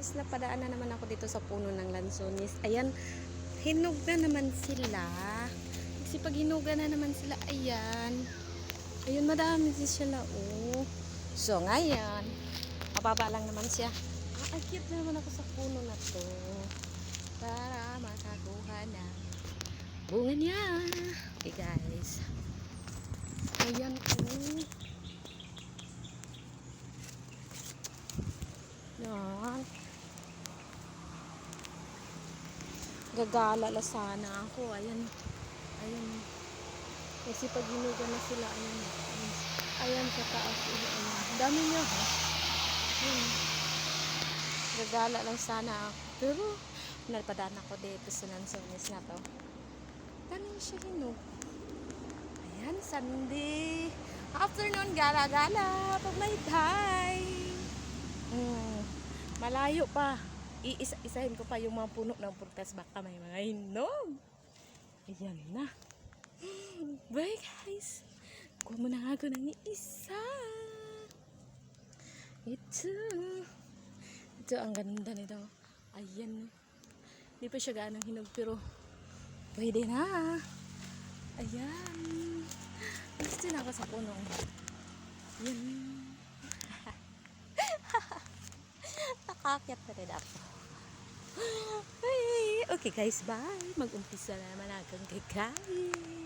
guys, napadaan na naman ako dito sa puno ng lansones. Ayan, hinog na naman sila. Kasi pag hinuga na naman sila, ayan. Ayun, madami din sila, oh. So, ngayon, mababa lang naman siya. Akit na naman ako sa puno na to. Para makakuha na bunga niya. Okay, guys. Ayan, oh. Yan. Gagala la sana ako. Ayan. Ayan. Kasi pag hinuga na sila, ayan. Ayan sa taas. Ayan. Dami niya, ha? Ayan. Gagala lang sana ako. Pero, nalpadaan ako dito sa lansones na to. Dami siya hinug. Ayan, Sunday. Afternoon, gala-gala. Pag may time. Malayo pa. Iisa-isahin ko pa yung mga puno ng prutas. Baka may mga hinog. Ayan na. Bye guys. Kuha mo na ako ng isa. Ito ang ganda nito. Ayan. Hindi pa siya ganang hinog pero pwede na. Ayan. Gusto na ako sa puno. Ayan. Nakakyat na rin ako. Okay guys, bye. Mag-umpisa na naman akong kakain.